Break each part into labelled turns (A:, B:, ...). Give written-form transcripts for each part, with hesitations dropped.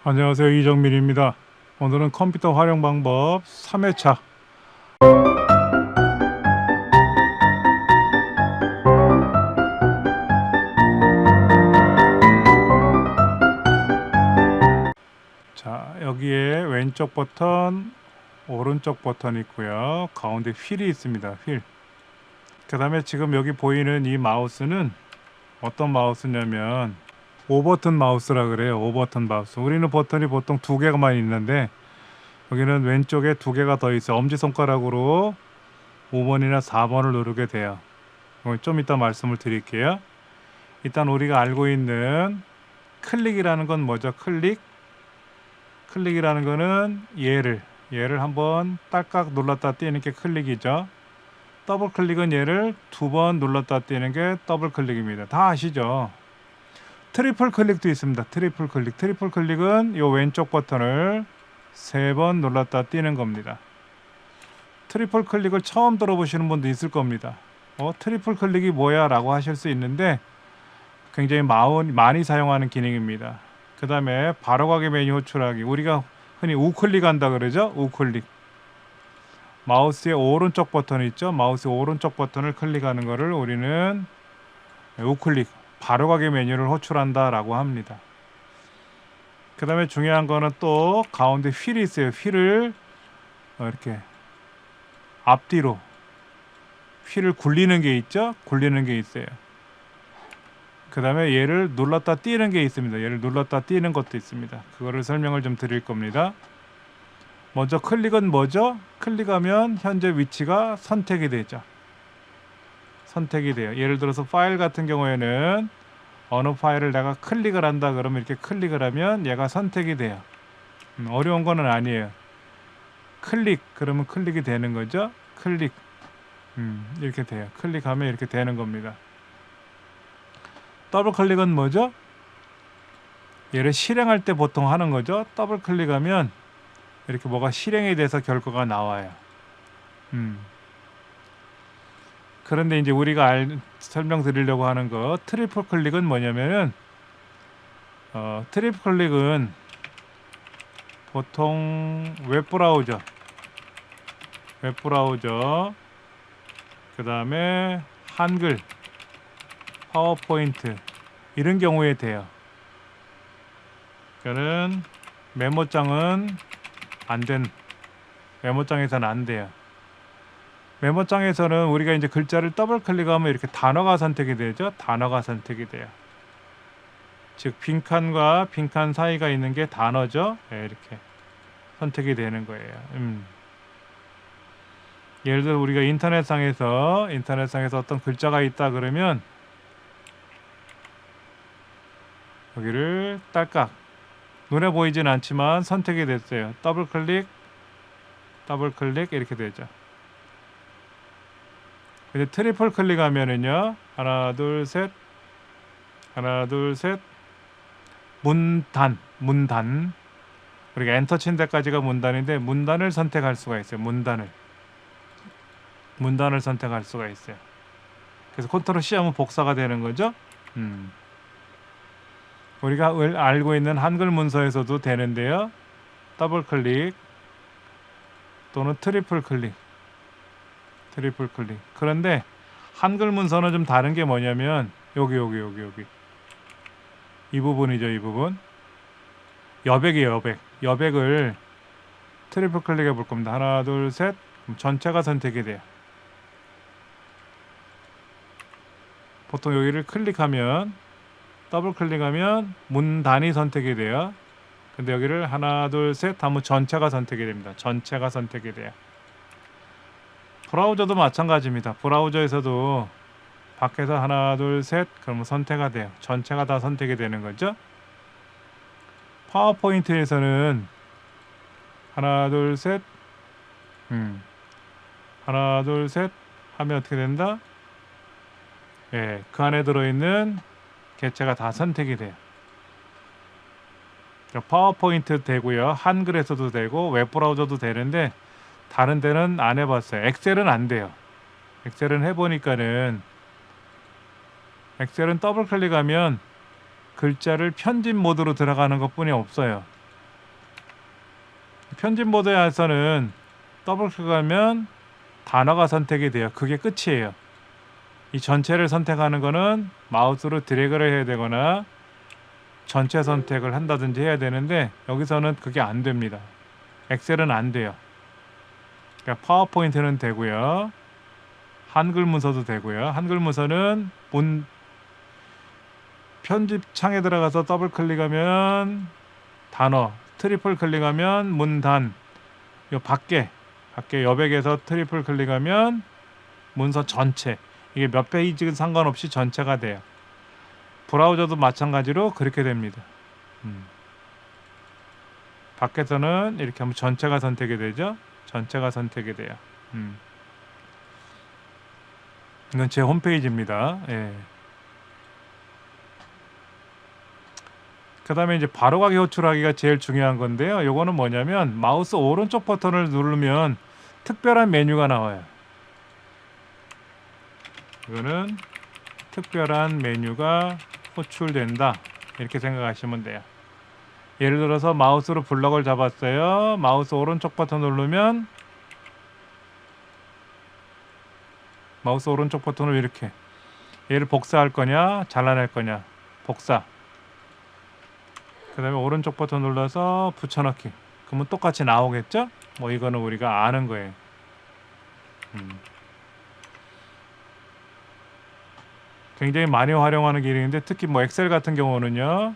A: 안녕하세요, 이정민입니다. 오늘은 컴퓨터 활용 방법 3회차. 자, 여기에 왼쪽 버튼, 오른쪽 버튼이 있고요. 가운데 휠이 있습니다. 휠. 그 다음에 지금 여기 보이는 이 마우스는 어떤 마우스냐면 5버튼 마우스라 그래요. 5버튼 마우스. 우리는 버튼이 보통 2개만 있는데 여기는 왼쪽에 2개가 더 있어요. 엄지손가락으로 5번이나 4번을 누르게 돼요. 좀 이따 말씀을 드릴게요. 일단 우리가 알고 있는 클릭이라는 건 뭐죠? 클릭이라는 거는 얘를 한번 딸깍 눌렀다 띄는 게 클릭이죠. 더블 클릭은 얘를 2번 눌렀다 띄는 게 더블 클릭입니다. 다 아시죠? 트리플 클릭도 있습니다. 트리플 클릭은 이 왼쪽 버튼을 3번 눌렀다 띄는 겁니다. 트리플 클릭을 처음 들어보시는 분도 있을 겁니다. 트리플 클릭이 뭐야? 라고 하실 수 있는데 굉장히 많이 사용하는 기능입니다. 그 다음에 바로가기 메뉴 호출하기. 우리가 흔히 우클릭 한다 그러죠? 우클릭. 마우스의 오른쪽 버튼 있죠? 마우스의 오른쪽 버튼을 클릭하는 거를 우리는 우클릭, 바로가기 메뉴를 호출한다 라고 합니다. 그 다음에 중요한 거는 또 가운데 휠이 있어요. 휠을 이렇게 앞뒤로 휠을 굴리는 게 있죠? 굴리는 게 있어요. 그 다음에 얘를 눌렀다 띄는 게 있습니다. 얘를 눌렀다 띄는 것도 있습니다. 그거를 설명을 좀 드릴 겁니다. 먼저 클릭은 뭐죠? 클릭하면 현재 위치가 선택이 되죠. 선택이 돼요. 예를 들어서 파일 같은 경우에는 어느 파일을 내가 클릭을 한다 그러면 이렇게 클릭을 하면 얘가 선택이 돼요. 어려운 거는 아니에요. 클릭 그러면 클릭이 되는 거죠. 클릭 이렇게 돼요. 클릭하면 이렇게 되는 겁니다. 더블 클릭은 뭐죠? 얘를 실행할 때 보통 하는 거죠. 더블 클릭하면 이렇게 뭐가 실행이 돼서 결과가 나와요. 그런데 이제 우리가 설명드리려고 하는 거 트리플 클릭은 뭐냐면은 트리플 클릭은 보통 웹브라우저 그 다음에 한글, 파워포인트 이런 경우에 돼요. 그러니까는 메모장은 메모장에서는 안 돼요. 메모장에서는 우리가 이제 글자를 더블 클릭하면 이렇게 단어가 선택이 되죠. 단어가 선택이 돼요. 즉 빈칸과 빈칸 사이가 있는 게 단어죠. 네, 이렇게 선택이 되는 거예요. 예를 들어 우리가 인터넷상에서 어떤 글자가 있다 그러면 여기를 딸깍 눈에 보이진 않지만 선택이 됐어요. 더블 클릭 이렇게 되죠. 근데 트리플 클릭하면은요 하나 둘 셋 문단 우리가 엔터 친 데까지가 문단인데 문단을 선택할 수가 있어요. 문단을 선택할 수가 있어요. 그래서 컨트롤 C 하면 복사가 되는 거죠. 우리가 알고 있는 한글 문서에서도 되는데요. 더블 클릭 또는 트리플 클릭. 그런데 한글 문서는 좀 다른 게 뭐냐면 여기 이 부분이죠. 이 부분 여백이에요. 여백을 트리플 클릭해 볼 겁니다. 하나 둘 셋 전체가 선택이 돼요. 보통 여기를 더블 클릭하면 문단이 선택이 돼요. 근데 여기를 하나 둘 셋 하면 전체가 선택이 됩니다. 전체가 선택이 돼요. 브라우저도 마찬가지입니다. 브라우저에서도 밖에서 하나 둘 셋 그러면 선택이 돼요. 전체가 다 선택이 되는 거죠. 파워포인트에서는 하나 둘 셋 하나 둘 셋 하면 어떻게 된다? 예, 그 안에 들어있는 개체가 다 선택이 돼요. 파워포인트 되고요. 한글에서도 되고 웹브라우저도 되는데 다른 데는 안 해봤어요. 엑셀은 안 돼요. 엑셀은 해보니까는 엑셀은 더블 클릭하면 글자를 편집 모드로 들어가는 것뿐이 없어요. 편집 모드에서는 더블 클릭하면 단어가 선택이 돼요. 그게 끝이에요. 이 전체를 선택하는 거는 마우스로 드래그를 해야 되거나 전체 선택을 한다든지 해야 되는데 여기서는 그게 안 됩니다. 엑셀은 안 돼요. 그러니까 파워포인트는 되고요. 한글 문서도 되고요. 한글 문서는 편집 창에 들어가서 더블 클릭하면 단어, 트리플 클릭하면 문단, 요 밖에 여백에서 트리플 클릭하면 문서 전체, 이게 몇 페이지는 상관없이 전체가 돼요. 브라우저도 마찬가지로 그렇게 됩니다. 밖에서는 이렇게 하면 전체가 선택이 되죠. 전체가 선택이 돼요. 이건 제 홈페이지입니다. 예. 그 다음에 이제 바로가기 호출하기가 제일 중요한 건데요. 요거는 뭐냐면 마우스 오른쪽 버튼을 누르면 특별한 메뉴가 나와요. 이거는 특별한 메뉴가 호출된다, 이렇게 생각하시면 돼요. 예를 들어서 마우스로 블럭을 잡았어요. 마우스 오른쪽 버튼 누르면 마우스 오른쪽 버튼을 이렇게, 얘를 복사할 거냐 잘라낼 거냐, 복사. 그 다음에 오른쪽 버튼 눌러서 붙여넣기. 그러면 똑같이 나오겠죠? 뭐 이거는 우리가 아는 거예요. 굉장히 많이 활용하는 기능인데, 특히 뭐 엑셀 같은 경우는요,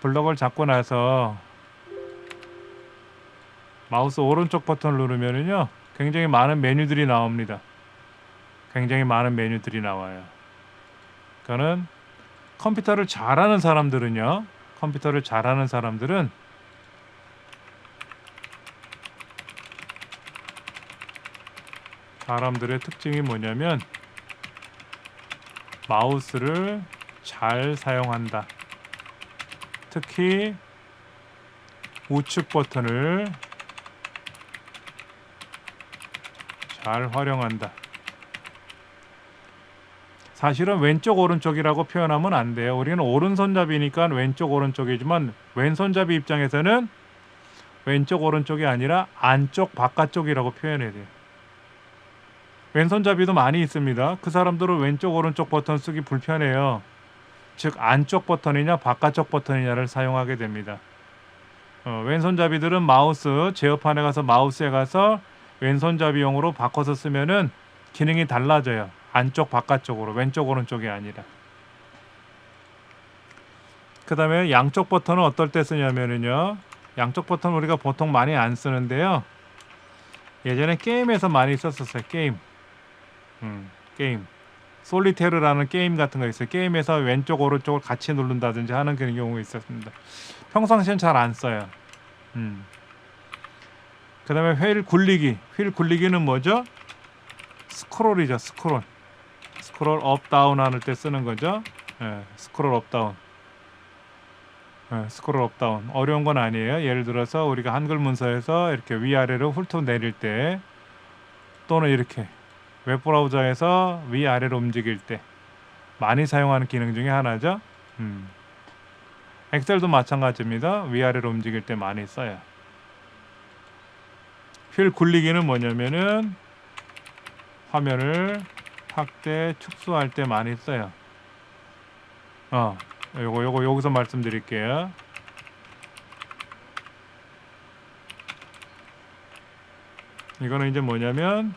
A: 블럭을 잡고 나서 마우스 오른쪽 버튼을 누르면은요 굉장히 많은 메뉴들이 나옵니다. 굉장히 많은 메뉴들이 나와요. 그러니까는 컴퓨터를 잘하는 사람들은요, 컴퓨터를 잘하는 사람들은 사람들의 특징이 뭐냐면 마우스를 잘 사용한다. 특히 우측 버튼을 잘 활용한다. 사실은 왼쪽 오른쪽이라고 표현하면 안 돼요. 우리는 오른손잡이니까 왼쪽 오른쪽이지만 왼손잡이 입장에서는 왼쪽 오른쪽이 아니라 안쪽 바깥쪽이라고 표현해야 돼요. 왼손잡이도 많이 있습니다. 그 사람들은 왼쪽 오른쪽 버튼 쓰기 불편해요. 즉 안쪽 버튼이냐 바깥쪽 버튼이냐를 사용하게 됩니다. 왼손잡이들은 마우스 제어판에 가서 마우스에 가서 왼손잡이용으로 바꿔서 쓰면은 기능이 달라져요. 안쪽 바깥쪽으로, 왼쪽 오른쪽이 아니라. 그 다음에 양쪽 버튼은 어떨 때 쓰냐면은요, 양쪽 버튼 우리가 보통 많이 안 쓰는데요, 예전에 게임에서 많이 썼었어요. 게임 솔리테르라는 게임 같은 거 있어요. 게임에서 왼쪽 오른쪽을 같이 누른다든지 하는 그런 경우가 있었습니다. 평상시엔 잘 안 써요. 그 다음에 휠 굴리기는 뭐죠? 스크롤이죠. 스크롤 업 다운 할 때 쓰는 거죠. 스크롤 업 다운. 스크롤 업 다운 어려운 건 아니에요. 예를 들어서 우리가 한글 문서에서 이렇게 위아래로 훑어 내릴 때, 또는 이렇게 웹브라우저에서 위아래로 움직일 때 많이 사용하는 기능 중에 하나죠. 엑셀도 마찬가지입니다. 위아래로 움직일 때 많이 써요. 휠 굴리기는 뭐냐면은 화면을 확대, 축소할 때 많이 써요. 요거 여기서 말씀드릴게요. 이거는 이제 뭐냐면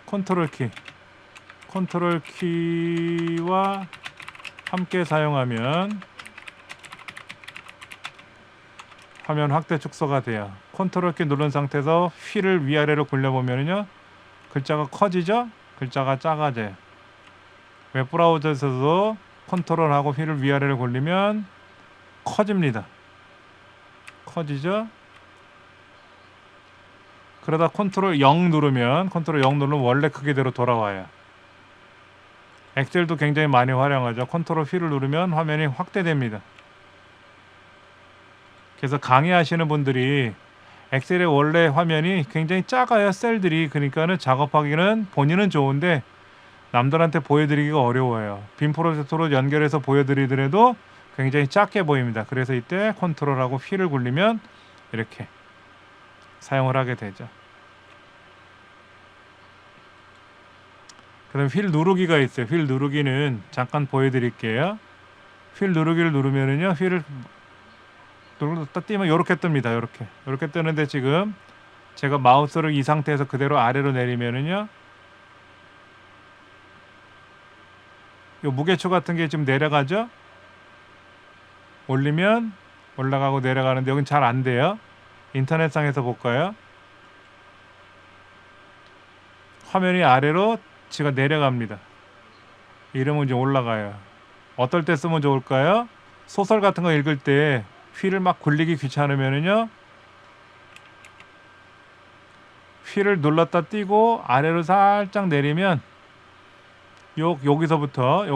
A: 컨트롤 키와 함께 사용하면 화면 확대 축소가 돼요. 컨트롤 키 누른 상태에서 휠을 위아래로 굴려보면요, 글자가 커지죠? 글자가 작아져요. 웹브라우저에서도 컨트롤하고 휠을 위아래로 굴리면 커집니다. 커지죠? 그러다 컨트롤 0 누르면 원래 크기대로 돌아와요. 엑셀도 굉장히 많이 활용하죠. 컨트롤 휠을 누르면 화면이 확대됩니다. 그래서 강의하시는 분들이 엑셀의 원래 화면이 굉장히 작아요. 셀들이. 그러니까는 작업하기는 본인은 좋은데 남들한테 보여드리기가 어려워요. 빔 프로젝터로 연결해서 보여드리더라도 굉장히 작게 보입니다. 그래서 이때 컨트롤하고 휠을 굴리면 이렇게 사용을 하게 되죠. 그럼 휠 누르기가 있어요. 휠 누르기는 잠깐 보여드릴게요. 휠 누르기를 누르면은요, 휠을 눌렀다 띄면 이렇게 뜹니다. 이렇게 뜨는데 지금 제가 마우스를 이 상태에서 그대로 아래로 내리면은요, 요 무게초 같은 게 지금 내려가죠. 올리면 올라가고 내려가는데 여긴 잘 안 돼요. 인터넷상에서 볼까요? 화면이 아래로 지가 내려갑니다. 이러면 이제 올라가요. 어떨 때 쓰면 좋을까요? 소설 같은 거 읽을 때 휠을 막 굴리기 귀찮으면은요, 휠을 눌렀다 띄고 아래로 살짝 내리면 여기서부터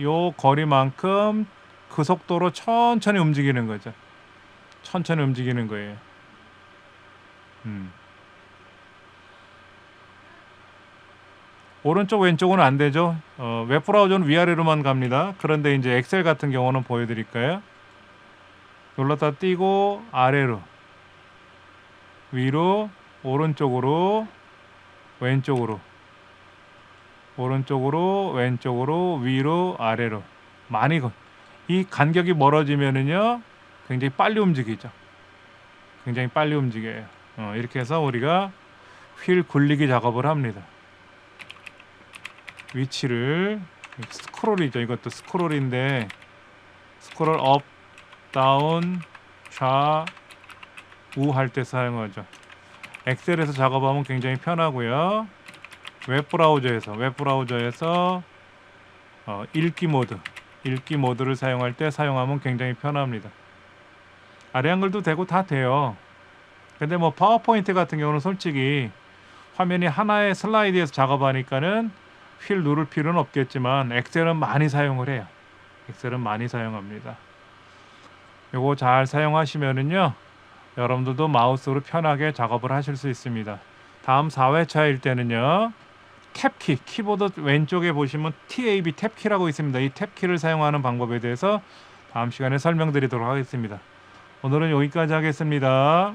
A: 요 거리만큼 그 속도로 천천히 움직이는 거죠. 천천히 움직이는 거예요. 오른쪽 왼쪽은 안 되죠. 웹브라우저는 위아래로만 갑니다. 그런데 이제 엑셀 같은 경우는 보여드릴까요? 눌렀다 띄고 아래로, 위로, 오른쪽으로, 왼쪽으로, 오른쪽으로, 왼쪽으로, 위로, 아래로 많이 이 간격이 멀어지면은요, 굉장히 빨리 움직이죠. 굉장히 빨리 움직여요. 이렇게 해서 우리가 휠 굴리기 작업을 합니다. 위치를 스크롤이죠. 이것도 스크롤인데 스크롤 업, 다운, 좌, 우 할 때 사용하죠. 엑셀에서 작업하면 굉장히 편하고요. 웹브라우저에서 읽기 모드를 사용할 때 사용하면 굉장히 편합니다. 아래 한글도 되고 다 돼요. 근데 뭐 파워포인트 같은 경우는 솔직히 화면이 하나의 슬라이드에서 작업하니까는 휠 누를 필요는 없겠지만 엑셀은 많이 사용을 해요. 엑셀은 많이 사용합니다. 요거 잘 사용하시면은요, 여러분들도 마우스로 편하게 작업을 하실 수 있습니다. 다음 4회차일 때는요, 탭키, 키보드 왼쪽에 보시면 TAB 탭키라고 있습니다. 이 탭키를 사용하는 방법에 대해서 다음 시간에 설명드리도록 하겠습니다. 오늘은 여기까지 하겠습니다.